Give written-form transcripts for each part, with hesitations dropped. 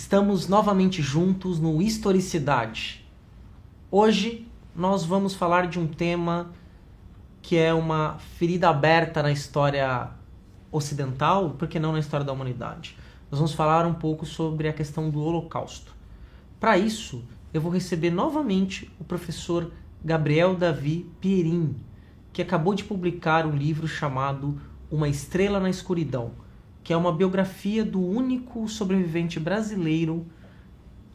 Estamos novamente juntos no Historicidade. Hoje nós vamos falar de um tema que é uma ferida aberta na história ocidental, por que não na história da humanidade? Nós vamos falar um pouco sobre a questão do Holocausto. Para isso, eu vou receber novamente o professor Gabriel Davi Pierin, que acabou de publicar um livro chamado Uma Estrela na Escuridão, que é uma biografia do único sobrevivente brasileiro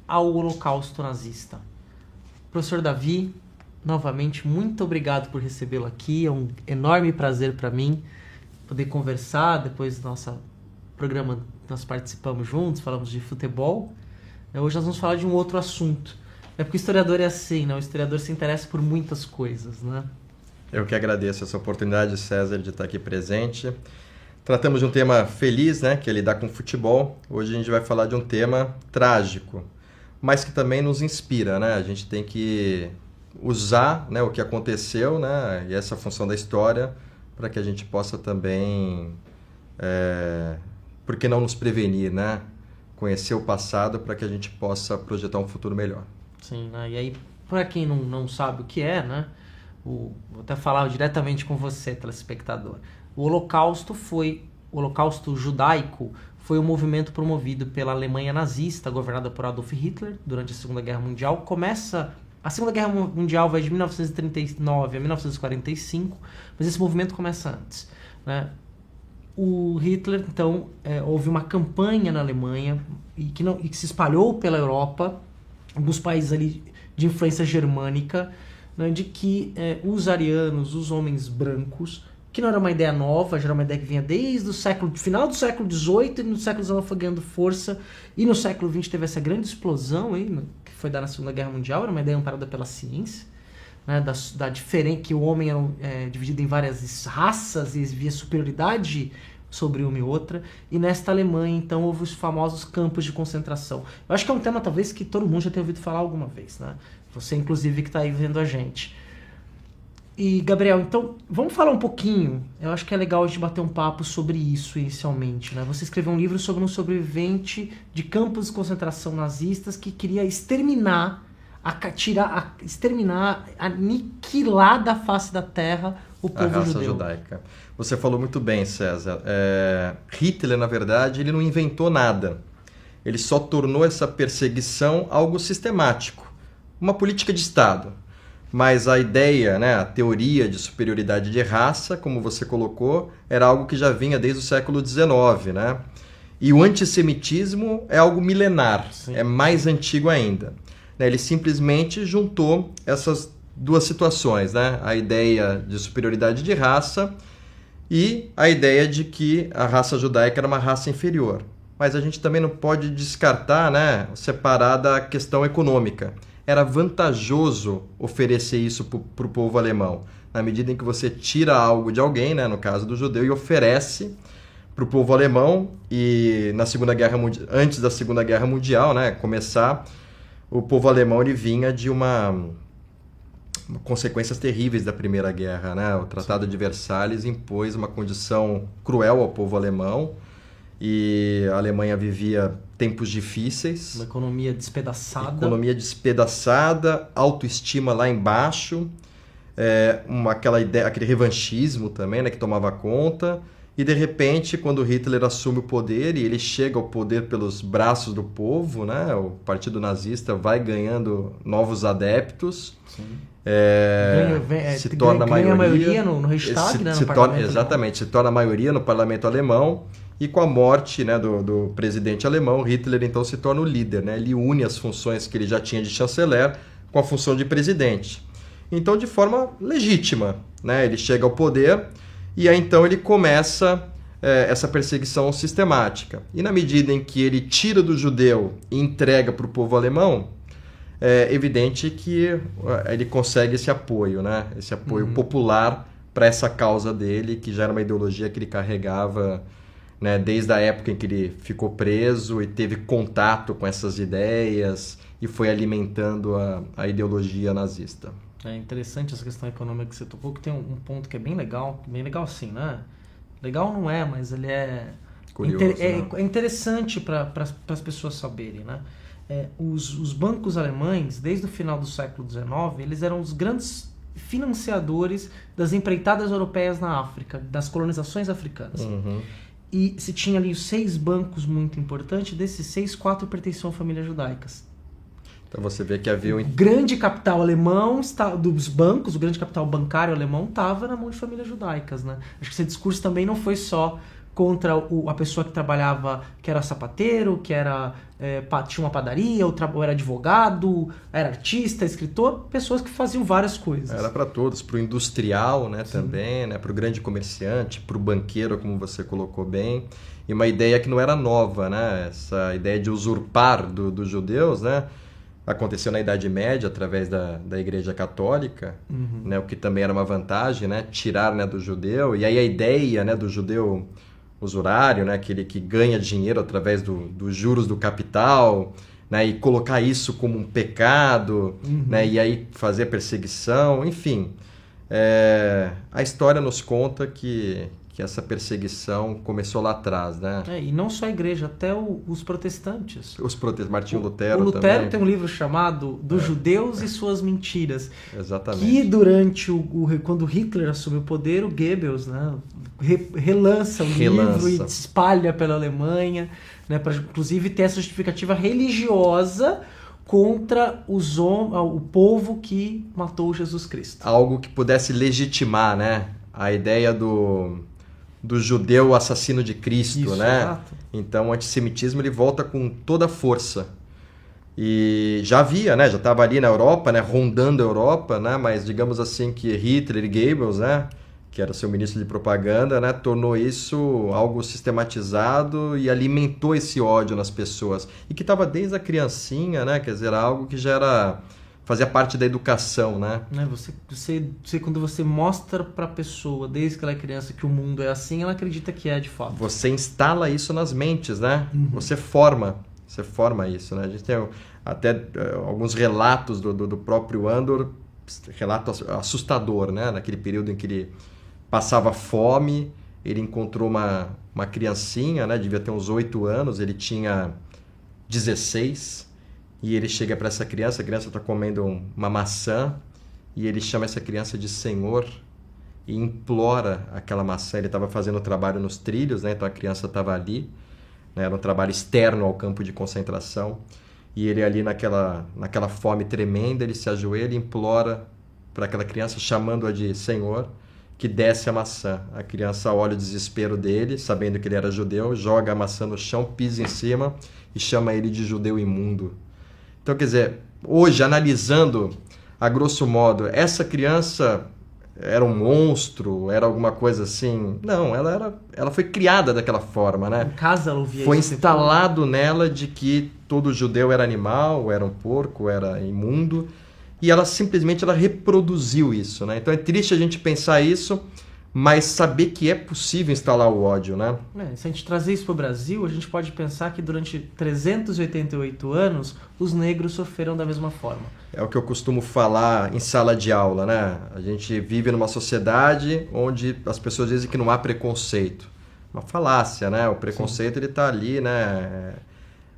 ao Holocausto nazista. Professor Davi, novamente, muito obrigado por recebê-lo aqui. É um enorme prazer para mim poder conversar depois do nosso programa. Nós participamos juntos, falamos de futebol. Hoje nós vamos falar de um outro assunto. É porque o historiador é assim, né? O historiador se interessa por muitas coisas, né? Eu que agradeço essa oportunidade, César, de estar aqui presente. Tratamos de um tema feliz, né, que é lidar com futebol. Hoje a gente vai falar de um tema trágico, mas que também nos inspira, né? A gente tem que usar, né, o que aconteceu, né, e essa função da história para que a gente possa também, por que não nos prevenir, né? Conhecer o passado para que a gente possa projetar um futuro melhor. Sim, né? E aí, para quem não sabe o que é, né? Vou até falar diretamente com você, telespectador. O Holocausto Judaico foi um movimento promovido pela Alemanha nazista, governada por Adolf Hitler, durante a Segunda Guerra Mundial. A Segunda Guerra Mundial vai de 1939 a 1945, mas esse movimento começa antes, né? O Hitler, então, houve uma campanha na Alemanha e que se espalhou pela Europa, alguns países ali de influência germânica, né, de que os arianos, os homens brancos, que não era uma ideia nova, já era uma ideia que vinha desde o final do século XVIII, e no século XIX foi ganhando força, e no século XX teve essa grande explosão aí, que foi dar na Segunda Guerra Mundial, era uma ideia amparada pela ciência, né, da diferença, que o homem era dividido em várias raças e via superioridade sobre uma e outra, e nesta Alemanha, então, houve os famosos campos de concentração. Eu acho que é um tema, talvez, que todo mundo já tenha ouvido falar alguma vez, né? Você, inclusive, que está aí vendo a gente. E, Gabriel, então, vamos falar um pouquinho. Eu acho que é legal a gente bater um papo sobre isso inicialmente, né? Você escreveu um livro sobre um sobrevivente de campos de concentração nazistas que queria exterminar, aniquilar da face da terra o povo judeu. A raça judaica. Você falou muito bem, César. Hitler, na verdade, ele não inventou nada. Ele só tornou essa perseguição algo sistemático. Uma política de Estado. Mas a ideia, né, a teoria de superioridade de raça, como você colocou, era algo que já vinha desde o século XIX, né? E o antissemitismo é algo milenar, sim, é mais antigo ainda. Ele simplesmente juntou essas duas situações, né? A ideia de superioridade de raça e a ideia de que a raça judaica era uma raça inferior. Mas a gente também não pode descartar, né, separar da questão econômica. Era vantajoso oferecer isso para o povo alemão, na medida em que você tira algo de alguém, né, no caso do judeu, e oferece para o povo alemão. E antes da Segunda Guerra Mundial, né, começar, o povo alemão ele vinha de consequências terríveis da Primeira Guerra, né? O Tratado de Versalhes impôs uma condição cruel ao povo alemão e a Alemanha vivia tempos difíceis. Uma economia despedaçada, autoestima lá embaixo, aquele revanchismo também, né, que tomava conta. E, de repente, quando Hitler assume o poder, e ele chega ao poder pelos braços do povo, né, o Partido Nazista vai ganhando novos adeptos. Sim. Se torna maioria no Reichstag, né, no parlamento exatamente, se torna a maioria no parlamento alemão. E com a morte, né, do presidente alemão, Hitler então se torna o líder, né? Ele une as funções que ele já tinha de chanceler com a função de presidente. Então, de forma legítima, né, ele chega ao poder e aí então ele começa essa perseguição sistemática. E na medida em que ele tira do judeu e entrega para o povo alemão, é evidente que ele consegue esse apoio, né? Esse apoio popular para essa causa dele, que já era uma ideologia que ele carregava, né, desde a época em que ele ficou preso e teve contato com essas ideias e foi alimentando a ideologia nazista. É interessante essa questão econômica que você tocou, que tem um ponto que é bem legal sim, né? Legal não é, mas ele é Curioso, né? É interessante para as pessoas saberem, né? Os bancos alemães, desde o final do século XIX, eles eram os grandes financiadores das empreitadas europeias na África, das colonizações africanas. Uhum. E se tinha ali os 6 bancos muito importantes, desses 6, 4 pertenciam a famílias judaicas. Então você vê que havia O grande capital alemão dos bancos, o grande capital bancário alemão estava na mão de famílias judaicas, né? Acho que esse discurso também não foi só contra a pessoa que trabalhava, que era sapateiro, que era tinha uma padaria, ou era advogado, era artista, escritor, pessoas que faziam várias coisas. Era para todos, para o industrial, né, também, né, para o grande comerciante, para o banqueiro, como você colocou bem. E uma ideia que não era nova, né? Essa ideia de usurpar dos judeus, né? Aconteceu na Idade Média através da Igreja Católica, né, o que também era uma vantagem, né, tirar, né, do judeu. E aí a ideia, né, do judeu usurário, né, aquele que ganha dinheiro através dos juros do capital, né, e colocar isso como um pecado, né, e aí fazer perseguição, enfim. A história nos conta que essa perseguição começou lá atrás, né? E não só a igreja, até os protestantes. Martinho Lutero. O Lutero também. tem um livro chamado Dos Judeus e Suas Mentiras. Exatamente. Que durante quando Hitler assumiu o poder, o Goebbels, né, relança o livro e espalha pela Alemanha, né, para inclusive ter essa justificativa religiosa contra o povo que matou Jesus Cristo. Algo que pudesse legitimar, né, a ideia do judeu assassino de Cristo, Isso, né? Exato. Então o antissemitismo ele volta com toda a força. E já havia, né? Já estava ali na Europa, né? Rondando a Europa, né? Mas digamos assim que Hitler e Goebbels, né? Que era seu ministro de propaganda, né? Tornou isso algo sistematizado e alimentou esse ódio nas pessoas. E que estava desde a criancinha, né? Quer dizer, algo que já fazia parte da educação, né? Você quando você mostra para a pessoa, desde que ela é criança, que o mundo é assim, ela acredita que é de fato. Você instala isso nas mentes, né? Você forma isso, né? A gente tem até alguns relatos do próprio Andor, relato assustador, né? Naquele período em que ele passava fome, ele encontrou uma criancinha, né? Devia ter uns 8 anos, ele tinha 16. E ele chega para essa criança, a criança está comendo uma maçã, e ele chama essa criança de Senhor e implora aquela maçã. Ele estava fazendo o trabalho nos trilhos, né? Então a criança estava ali, né? Era um trabalho externo ao campo de concentração, e ele ali naquela fome tremenda, ele se ajoelha e implora para aquela criança, chamando-a de Senhor, que desce a maçã. A criança olha o desespero dele, sabendo que ele era judeu, joga a maçã no chão, pisa em cima e chama ele de judeu imundo. Então, quer dizer, hoje, analisando a grosso modo, essa criança era um monstro, era alguma coisa assim? Não, ela foi criada daquela forma, né? Em casa ela ouvia foi isso. instalado nela de que todo judeu era animal, era um porco, era imundo, e ela simplesmente reproduziu isso, né? Então é triste a gente pensar isso, mas saber que é possível instalar o ódio, né? Se a gente trazer isso para o Brasil, a gente pode pensar que durante 388 anos os negros sofreram da mesma forma. É o que eu costumo falar em sala de aula, né? A gente vive numa sociedade onde as pessoas dizem que não há preconceito. Uma falácia, né? O preconceito ele está ali, né?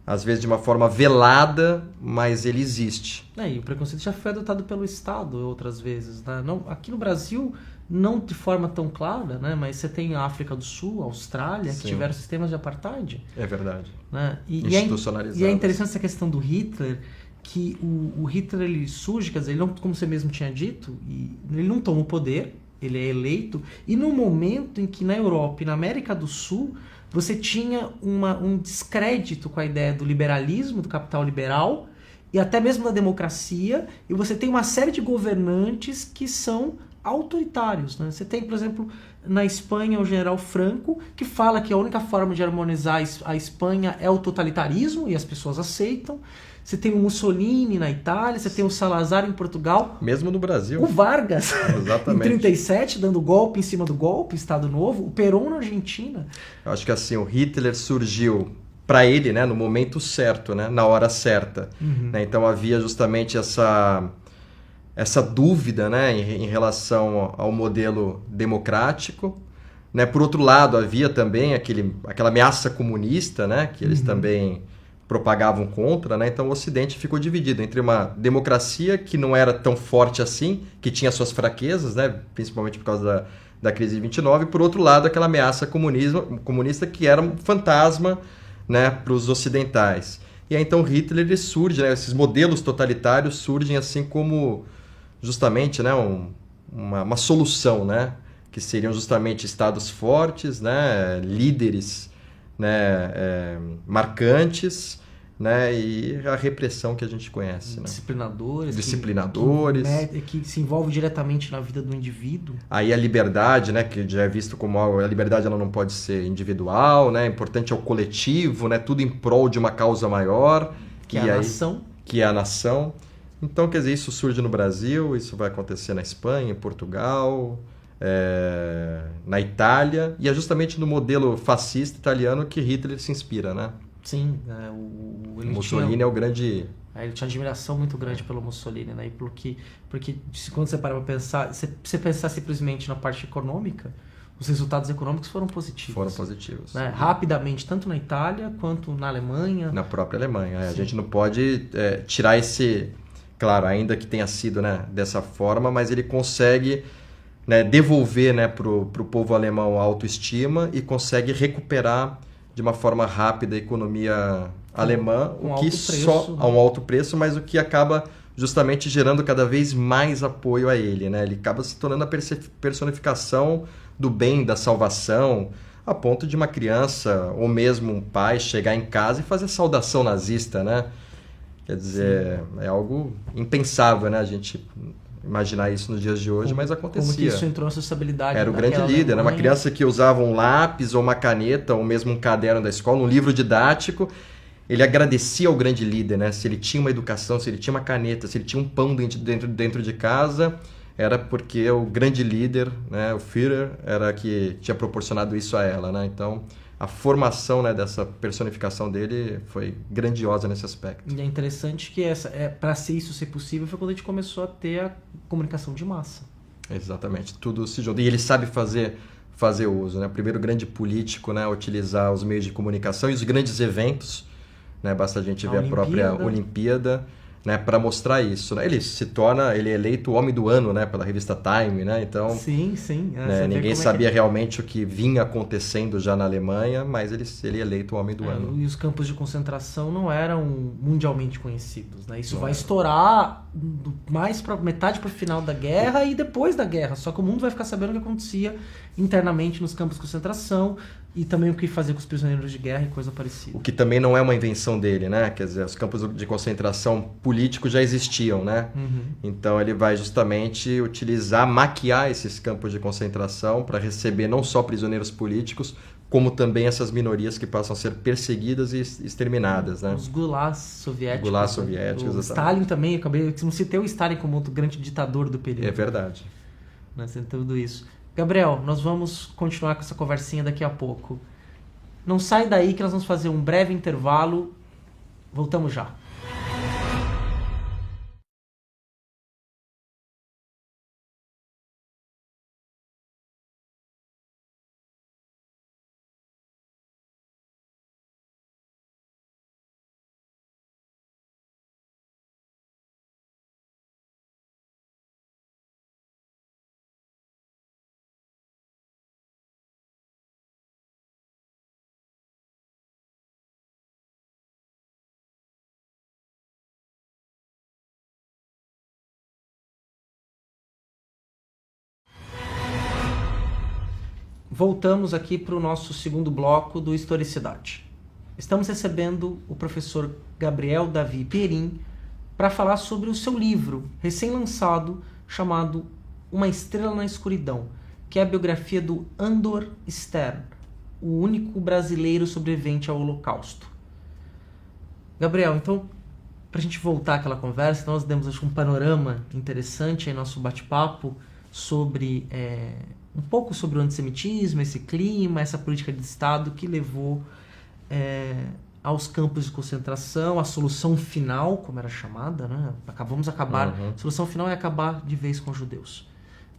Às vezes de uma forma velada, mas ele existe. E o preconceito já foi adotado pelo Estado outras vezes, né? Não, aqui no Brasil, não de forma tão clara, né? Mas você tem a África do Sul, a Austrália, que tiveram sistemas de apartheid. É verdade. Né? Institucionalizados. E é interessante essa questão do Hitler, que o Hitler ele surge, quer dizer, ele não, como você mesmo tinha dito, ele não toma o poder, ele é eleito, e no momento em que na Europa e na América do Sul você tinha um descrédito com a ideia do liberalismo, do capital liberal, e até mesmo da democracia, e você tem uma série de governantes que são autoritários, né? Você tem, por exemplo, na Espanha o general Franco, que fala que a única forma de harmonizar a Espanha é o totalitarismo, e as pessoas aceitam. Você tem o Mussolini na Itália, você tem o Salazar em Portugal. Mesmo no Brasil. O Vargas, exatamente. em 37, dando golpe em cima do golpe, Estado Novo. O Perón na Argentina. Eu acho que assim, o Hitler surgiu para ele, né, no momento certo, né, na hora certa. Né? Então havia justamente essa dúvida, né, em relação ao modelo democrático, né? Por outro lado, havia também aquela ameaça comunista, né? Que eles também propagavam contra, né? Então o Ocidente ficou dividido entre uma democracia que não era tão forte assim, que tinha suas fraquezas, né? Principalmente por causa da crise de 29, e por outro lado aquela ameaça comunista que era um fantasma, né, para os ocidentais. E aí então Hitler ele surge, né? Esses modelos totalitários surgem assim como justamente, né, uma solução, né? Que seriam justamente estados fortes, né? Líderes, né? Marcantes, né? E a repressão que a gente conhece, né? Disciplinadores. Que se envolve diretamente na vida do indivíduo. Aí a liberdade, né? Que já é visto como a liberdade ela não pode ser individual, né? Importante é o coletivo, né? Tudo em prol de uma causa maior. Que é a nação. Que é a nação. Então, quer dizer, isso surge no Brasil, isso vai acontecer na Espanha, em Portugal, na Itália. E é justamente no modelo fascista italiano que Hitler se inspira, né? Sim, o Mussolini é o grande... Ele tinha admiração muito grande pelo Mussolini, né? Porque quando você para pra pensar, se você pensar simplesmente na parte econômica, os resultados econômicos foram positivos. Foram positivos. Né? Rapidamente, tanto na Itália quanto na Alemanha. Na própria Alemanha. A gente não pode tirar esse... Claro, ainda que tenha sido, né, dessa forma, mas ele consegue, né, devolver, né, pro povo alemão a autoestima e consegue recuperar de uma forma rápida a economia alemã, a um alto preço, mas o que acaba justamente gerando cada vez mais apoio a ele, né? Ele acaba se tornando a personificação do bem, da salvação, a ponto de uma criança ou mesmo um pai chegar em casa e fazer saudação nazista, né? Quer dizer, é algo impensável, né? A gente imaginar isso nos dias de hoje, mas acontecia. Como que isso entrou na sociabilidade? Era o grande líder, né? Uma criança que usava um lápis ou uma caneta ou mesmo um caderno da escola, um livro didático, ele agradecia ao grande líder, né? Se ele tinha uma educação, se ele tinha uma caneta, se ele tinha um pão dentro de casa, era porque o grande líder, né? O Führer, era que tinha proporcionado isso a ela, né? Então, a formação, né, dessa personificação dele foi grandiosa nesse aspecto. E é interessante que para isso ser possível foi quando a gente começou a ter a comunicação de massa. Exatamente, tudo se junta. E ele sabe fazer uso, né? O primeiro grande político, né, a utilizar os meios de comunicação e os grandes eventos, né? Basta a gente ver a própria Olimpíada, né, para mostrar isso, né? Ele é eleito o homem do ano, né, pela revista Time, né? Então, sim. Né, ninguém sabia realmente o que vinha acontecendo já na Alemanha, mas ele é eleito o homem do ano. E os campos de concentração não eram mundialmente conhecidos, né? Isso vai estourar mais para metade para o final da guerra e depois da guerra. Só que o mundo vai ficar sabendo o que acontecia internamente nos campos de concentração e também o que fazia com os prisioneiros de guerra e coisa parecida. O que também não é uma invenção dele, né? Quer dizer, os campos de concentração políticos já existiam, né? Então ele vai justamente maquiar esses campos de concentração para receber não só prisioneiros políticos, como também essas minorias que passam a ser perseguidas e exterminadas, né? Os gulags soviéticos. O Stalin também, não citei o Stalin como outro grande ditador do período. É verdade. Mas tem tudo isso. Gabriel, nós vamos continuar com essa conversinha daqui a pouco. Não sai daí que nós vamos fazer um breve intervalo. Voltamos já. Voltamos aqui para o nosso segundo bloco do Historicidade. Estamos recebendo o professor Gabriel Davi Perin para falar sobre o seu livro recém-lançado chamado Uma Estrela na Escuridão, que é a biografia do Andor Stern, o único brasileiro sobrevivente ao Holocausto. Gabriel, então, para a gente voltar àquela conversa, nós demos acho, um panorama interessante em nosso bate-papo sobre um pouco sobre o antissemitismo, esse clima, essa política de Estado que levou aos campos de concentração, a solução final, como era chamada, né? A solução final é acabar de vez com os judeus.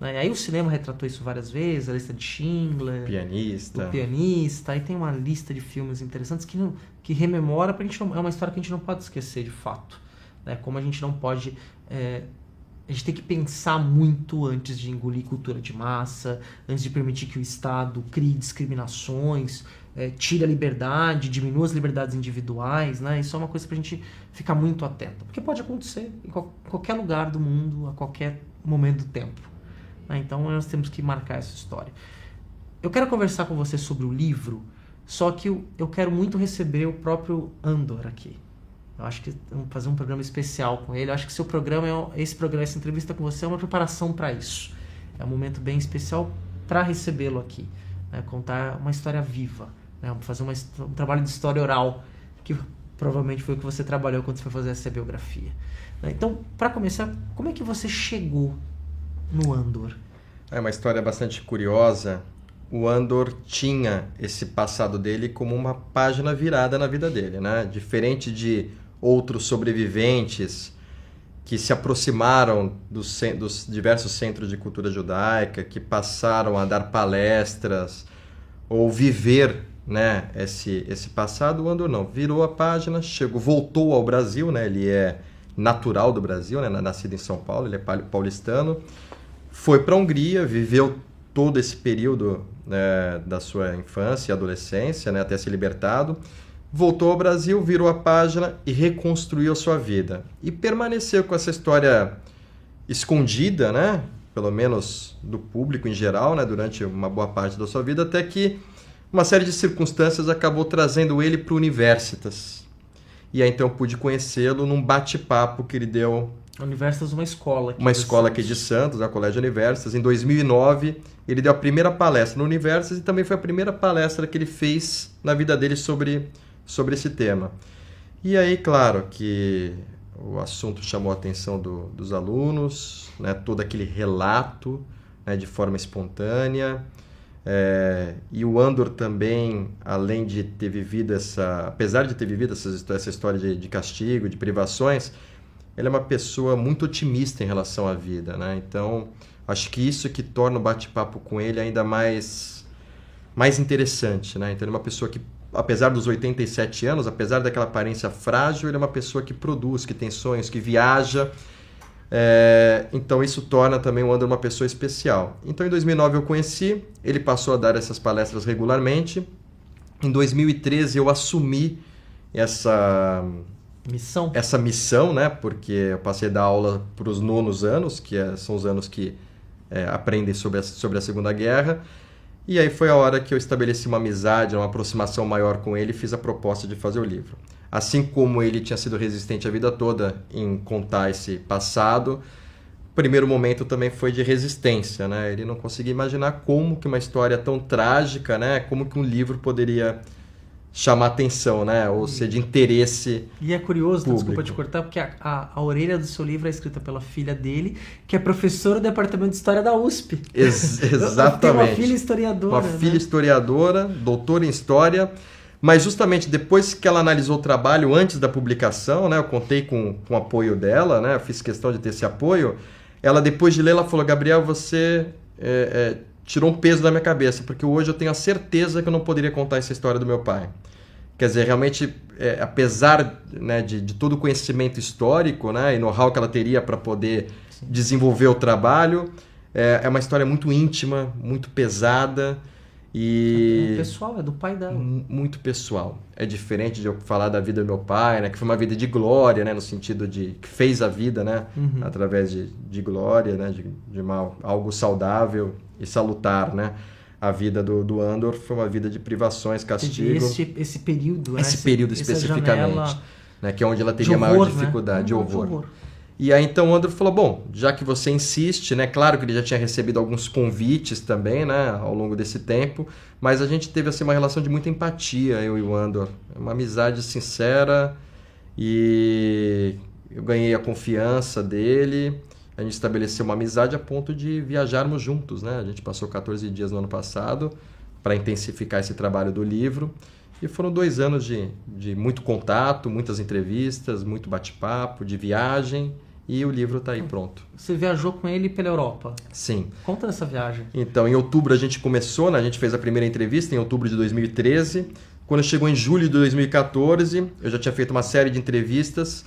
né? Aí o cinema retratou isso várias vezes, a lista de Schindler, Pianista. o pianista, aí tem uma lista de filmes interessantes que rememora, pra gente não, é uma história que a gente não pode esquecer de fato, né? Como a gente não pode... a gente tem que pensar muito antes de engolir cultura de massa, antes de permitir que o Estado crie discriminações, tire a liberdade, diminua as liberdades individuais, né? Isso é uma coisa pra gente ficar muito atento, porque pode acontecer em qualquer lugar do mundo, a qualquer momento do tempo, né? Então nós temos que marcar essa história. Eu quero conversar com você sobre o livro, só que eu quero muito receber o próprio Andor aqui. Eu acho que vamos fazer um programa especial com ele. Eu acho que seu programa, essa entrevista com você é uma preparação para isso. É um momento bem especial para recebê-lo aqui, né? Contar uma história viva, né? Fazer um trabalho de história oral, que provavelmente foi o que você trabalhou quando você foi fazer essa biografia, né? Então, para começar, como é que você chegou no Andor? É uma história bastante curiosa. O Andor tinha esse passado dele como uma página virada na vida dele, né? Diferente de outros sobreviventes que se aproximaram dos diversos centros de cultura judaica, que passaram a dar palestras ou viver, né, esse passado, o Andor não. Virou a página, voltou ao Brasil, né? Ele é natural do Brasil, né? Nascido em São Paulo, ele é paulistano. Foi para a Hungria, viveu todo esse período, né, da sua infância e adolescência, né, até ser libertado. Voltou ao Brasil, virou a página e reconstruiu a sua vida. E permaneceu com essa história escondida, né, pelo menos do público em geral, né, durante uma boa parte da sua vida, até que uma série de circunstâncias acabou trazendo ele para o Universitas. E aí então eu pude conhecê-lo num bate-papo que ele deu. Universitas, uma escola. Uma escola aqui de Santos, a Colégio Universitas. Em 2009, ele deu a primeira palestra no Universitas e também foi a primeira palestra que ele fez na vida dele sobre esse tema. E aí, claro, que o assunto chamou a atenção dos alunos, né, todo aquele relato, né, de forma espontânea. E o Andor também, além de ter vivido apesar de ter vivido essa história de castigo, de privações, ele é uma pessoa muito otimista em relação à vida, né? Então, acho que isso que torna o bate-papo com ele ainda mais interessante, né? Então, ele é uma pessoa que, apesar dos 87 anos, apesar daquela aparência frágil, ele é uma pessoa que produz, que tem sonhos, que viaja. Então, isso torna também o Andor uma pessoa especial. Então, em 2009 eu conheci, ele passou a dar essas palestras regularmente. Em 2013 eu assumi essa missão, né? Porque eu passei a dar aula para os 9º anos, que são os anos que aprendem sobre a Segunda Guerra. E aí foi a hora que eu estabeleci uma amizade, uma aproximação maior com ele e fiz a proposta de fazer o livro. Assim como ele tinha sido resistente a vida toda em contar esse passado, o primeiro momento também foi de resistência, né? Ele não conseguia imaginar como que uma história tão trágica, né? Como que um livro poderia chamar atenção, né? Ou ser de interesse. E é curioso, público. Desculpa te cortar, porque a orelha do seu livro é escrita pela filha dele, que é professora do Departamento de História da USP. Exatamente. Tem uma filha historiadora. Uma filha historiadora, doutora em História, mas justamente depois que ela analisou o trabalho antes da publicação, né? Eu contei com o apoio dela, né? Eu fiz questão de ter esse apoio. Ela, depois de ler, ela falou: Gabriel, você tirou um peso da minha cabeça, porque hoje eu tenho a certeza que eu não poderia contar essa história do meu pai. Quer dizer, realmente, apesar, né, de todo o conhecimento histórico, né, e know-how que ela teria para poder desenvolver o trabalho, é uma história muito íntima, muito pesada e... É pessoal, é do pai dela. Muito pessoal. É diferente de eu falar da vida do meu pai, né, que foi uma vida de glória, né, no sentido de que fez a vida, né, através de glória, né, de algo saudável e salutar, né? A vida do Andor foi uma vida de privações, castigo. Esse período, né? Esse período especificamente, janela... né? Que é onde ela teria maior dificuldade, né? De horror. E aí então o Andor falou: bom, já que você insiste, né? Claro que ele já tinha recebido alguns convites também, né? Ao longo desse tempo, mas a gente teve assim uma relação de muita empatia, eu e o Andor. Uma amizade sincera e eu ganhei a confiança dele. A gente estabeleceu uma amizade a ponto de viajarmos juntos, né? A gente passou 14 dias no ano passado para intensificar esse trabalho do livro. E foram 2 anos de muito contato, muitas entrevistas, muito bate-papo, de viagem e o livro está aí pronto. Você viajou com ele pela Europa? Sim. Conta dessa viagem. Então, em outubro a gente começou, né? A gente fez a primeira entrevista em outubro de 2013. Quando chegou em julho de 2014, eu já tinha feito uma série de entrevistas,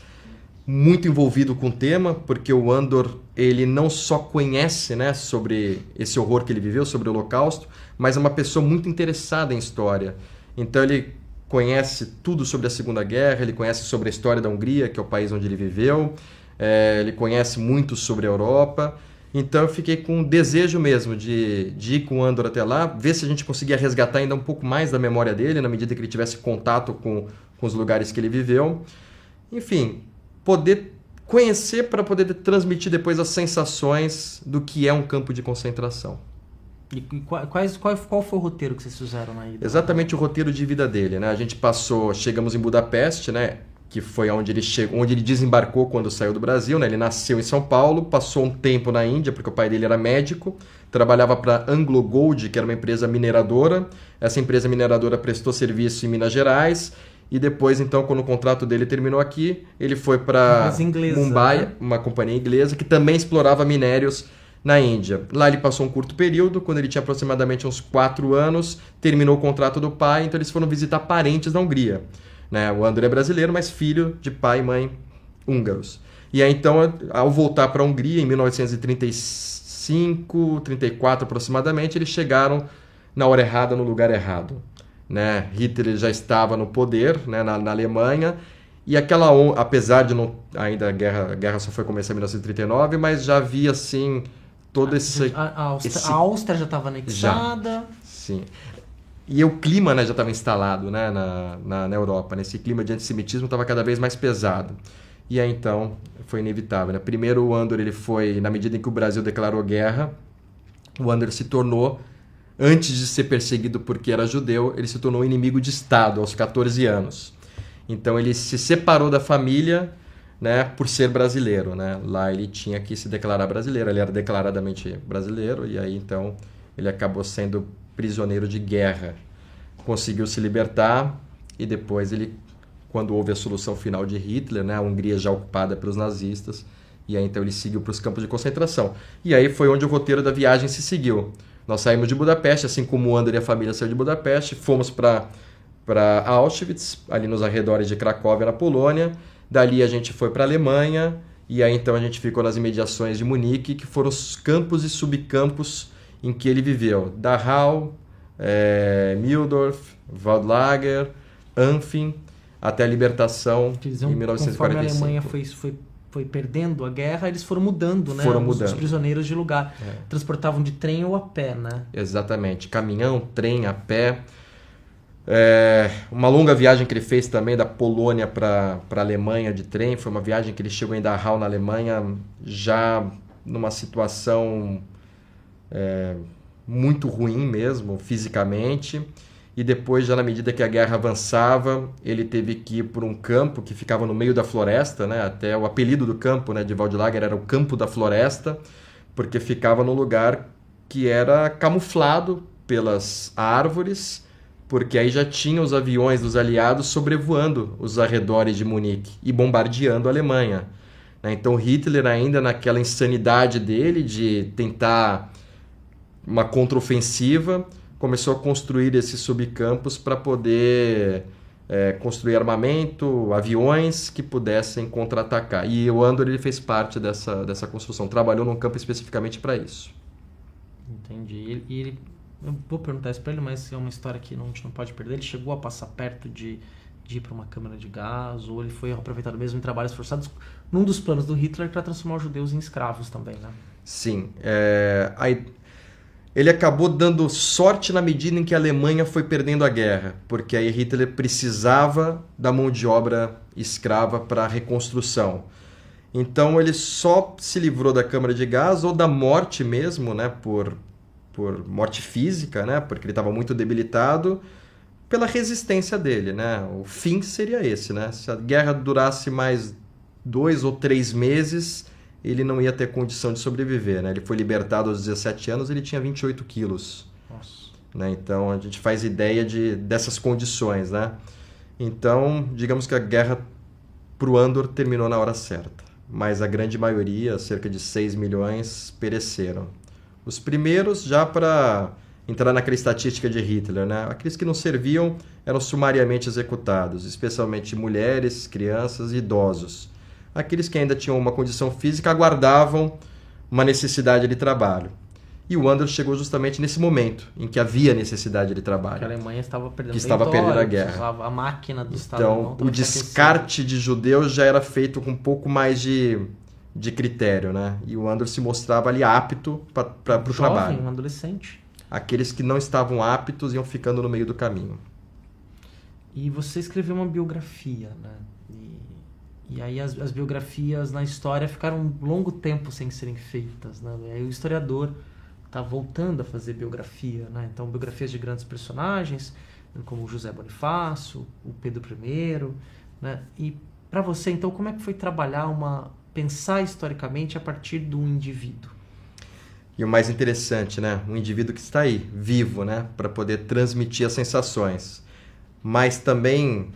muito envolvido com o tema, porque o Andor, ele não só conhece, né, sobre esse horror que ele viveu, sobre o Holocausto, mas é uma pessoa muito interessada em história. Então ele conhece tudo sobre a Segunda Guerra, ele conhece sobre a história da Hungria, que é o país onde ele viveu, ele conhece muito sobre a Europa. Então eu fiquei com o desejo mesmo de ir com o Andor até lá, ver se a gente conseguia resgatar ainda um pouco mais da memória dele, na medida que ele tivesse contato com os lugares que ele viveu. Foi poder conhecer para poder transmitir depois as sensações do que é um campo de concentração. E qual foi o roteiro que vocês fizeram na ida? Exatamente o roteiro de vida dele, né? A gente chegamos em Budapeste, né? Que foi onde ele desembarcou quando saiu do Brasil, né? Ele nasceu em São Paulo, passou um tempo na Índia, porque o pai dele era médico, trabalhava para a Anglo Gold, que era uma empresa mineradora. Essa empresa mineradora prestou serviço em Minas Gerais, e depois, então, quando o contrato dele terminou aqui, ele foi para Mumbai, né? Uma companhia inglesa, que também explorava minérios na Índia. Lá ele passou um curto período, quando ele tinha aproximadamente uns 4 anos, terminou o contrato do pai, então eles foram visitar parentes na Hungria. Né? O Andor é brasileiro, mas filho de pai e mãe húngaros. E aí, então, ao voltar para a Hungria, em 1935, 34 aproximadamente, eles chegaram na hora errada, no lugar errado. Né? Hitler já estava no poder, né, na Alemanha, e apesar de não, ainda a guerra só foi começar em 1939, mas já havia assim todo esse... A Áustria já estava anexada. Já, sim. E o clima, né, já estava instalado, né, na Europa. Né? Esse clima de antissemitismo estava cada vez mais pesado. E aí, então, foi inevitável. Né? Primeiro, o Andor, ele foi, na medida em que o Brasil declarou guerra, o Andor se tornou, antes de ser perseguido porque era judeu, ele se tornou inimigo de Estado aos 14 anos. Então, ele se separou da família, né, por ser brasileiro. Né? Lá ele tinha que se declarar brasileiro, ele era declaradamente brasileiro, e aí, então, ele acabou sendo prisioneiro de guerra. Conseguiu se libertar, e depois ele, quando houve a solução final de Hitler, né, a Hungria já ocupada pelos nazistas, e aí então ele seguiu para os campos de concentração. E aí foi onde o roteiro da viagem se seguiu. Nós saímos de Budapeste, assim como o Andor e a família saiu de Budapeste, fomos para Auschwitz, ali nos arredores de Cracóvia, na Polônia. Dali a gente foi para a Alemanha, e aí então a gente ficou nas imediações de Munique, que foram os campos e subcampos em que ele viveu. Dachau, Mühldorf, Waldlager, Anfing, até a libertação em 1945. Conforme a Alemanha foi perdendo a guerra, eles foram mudando, né? Os prisioneiros de lugar. Transportavam de trem ou a pé, né? Exatamente. Caminhão, trem, a pé. Uma longa viagem que ele fez também da Polônia para a Alemanha de trem. Foi uma viagem que ele chegou em Dachau, na Alemanha, já numa situação muito ruim mesmo, fisicamente. E depois, já na medida que a guerra avançava, ele teve que ir por um campo que ficava no meio da floresta, né? Até o apelido do campo, né, de Waldlager era o Campo da Floresta, porque ficava num lugar que era camuflado pelas árvores, porque aí já tinha os aviões dos aliados sobrevoando os arredores de Munique e bombardeando a Alemanha. Né? Então Hitler, ainda naquela insanidade dele de tentar uma contraofensiva, começou a construir esses subcampos para poder construir armamento, aviões que pudessem contra-atacar. E o Andor, ele fez parte dessa construção, trabalhou num campo especificamente para isso. Entendi. Eu vou perguntar isso para ele, mas é uma história que a gente não pode perder. Ele chegou a passar perto de ir para uma câmara de gás, ou ele foi aproveitado mesmo em trabalhos forçados, num dos planos do Hitler, para transformar os judeus em escravos também, né? Sim. Ele acabou dando sorte na medida em que a Alemanha foi perdendo a guerra, porque aí Hitler precisava da mão de obra escrava para a reconstrução. Então ele só se livrou da câmara de gás ou da morte mesmo, né, por morte física, né, porque ele estava muito debilitado, pela resistência dele. Né? O fim seria esse. Né? Se a guerra durasse mais 2 ou 3 meses... ele não ia ter condição de sobreviver, né? Ele foi libertado aos 17 anos, ele tinha 28 quilos. Nossa. Né? Então, a gente faz ideia dessas condições, né? Então, digamos que a guerra pro Andor terminou na hora certa. mas a grande maioria, cerca de 6 milhões, pereceram. Os primeiros, já para entrar naquela estatística de Hitler, né? Aqueles que não serviam eram sumariamente executados, especialmente mulheres, crianças e idosos. Aqueles que ainda tinham uma condição física aguardavam uma necessidade de trabalho. E o Andros chegou justamente nesse momento em que havia necessidade de trabalho. Que a Alemanha estava perdendo que estava perdendo a guerra. Usava a máquina do Estado alemão. Então, o descarte de judeus já era feito com um pouco mais de critério, né? E o Andros se mostrava ali apto para o trabalho. Um adolescente. Aqueles que não estavam aptos iam ficando no meio do caminho. E você escreveu uma biografia, né? E aí as biografias na história ficaram um longo tempo sem serem feitas, né? E aí o historiador está voltando a fazer biografia, né? Então, biografias de grandes personagens, como o José Bonifácio, o Pedro I, né? E para você, então, como é que foi pensar historicamente a partir de um indivíduo? E o mais interessante, né? Um indivíduo que está aí, vivo, né? Para poder transmitir as sensações. Mas também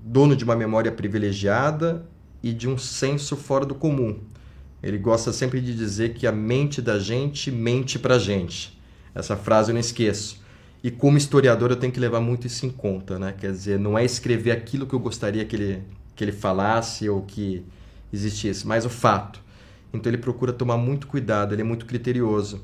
dono de uma memória privilegiada e de um senso fora do comum. Ele gosta sempre de dizer que a mente da gente mente pra gente. Essa frase eu não esqueço. E como historiador eu tenho que levar muito isso em conta, né? Quer dizer, não é escrever aquilo que eu gostaria que ele falasse ou que existisse, mas o fato. Então ele procura tomar muito cuidado, ele é muito criterioso.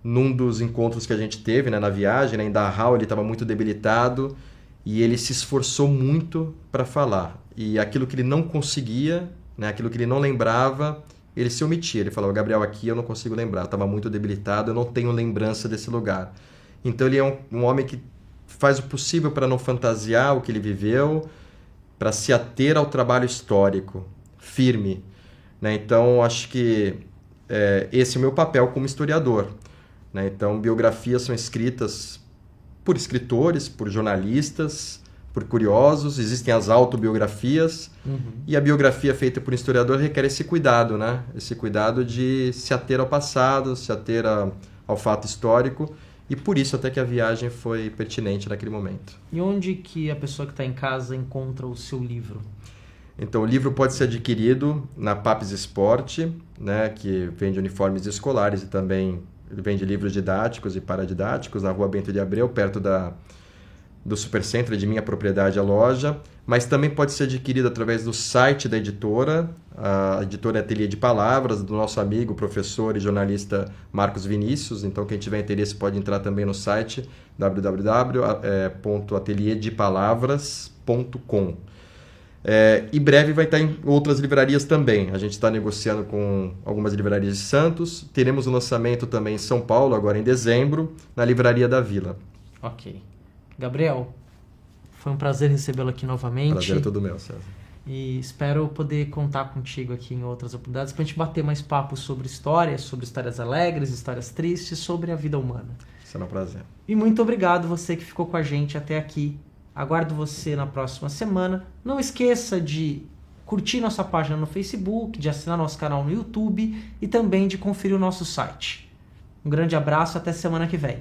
Num dos encontros que a gente teve, né, na viagem, né, em Dachau, ele estava muito debilitado e ele se esforçou muito para falar. E aquilo que ele não conseguia, né, aquilo que ele não lembrava, ele se omitia. Ele falava, Gabriel, aqui eu não consigo lembrar, eu estava muito debilitado, eu não tenho lembrança desse lugar. Então ele é um homem que faz o possível para não fantasiar o que ele viveu, para se ater ao trabalho histórico, firme. Né? Então, acho que esse é o meu papel como historiador. Né? Então, biografias são escritas por escritores, por jornalistas, por curiosos, existem as autobiografias, e a biografia feita por um historiador requer esse cuidado, né? Esse cuidado de se ater ao passado, se ater ao fato histórico, e por isso até que a viagem foi pertinente naquele momento. E onde que a pessoa que está em casa encontra o seu livro? Então, o livro pode ser adquirido na Papes Esporte, né, que vende uniformes escolares e também vende livros didáticos e paradidáticos, na Rua Bento de Abreu, perto do Supercentro, de minha propriedade, a loja. Mas também pode ser adquirido através do site da editora, a editora Ateliê de Palavras, do nosso amigo, professor e jornalista Marcos Vinícius. Então, quem tiver interesse pode entrar também no site www.ateliêdepalavras.com. E breve vai estar em outras livrarias também. A gente está negociando com algumas livrarias de Santos. Teremos um lançamento também em São Paulo, agora em dezembro, na Livraria da Vila. Ok. Gabriel, foi um prazer recebê-lo aqui novamente. Prazer é todo meu, César. E espero poder contar contigo aqui em outras oportunidades para a gente bater mais papo sobre histórias alegres, histórias tristes, sobre a vida humana. Será um prazer. E muito obrigado você que ficou com a gente até aqui. Aguardo você na próxima semana. Não esqueça de curtir nossa página no Facebook, de assinar nosso canal no YouTube e também de conferir o nosso site. Um grande abraço, até semana que vem.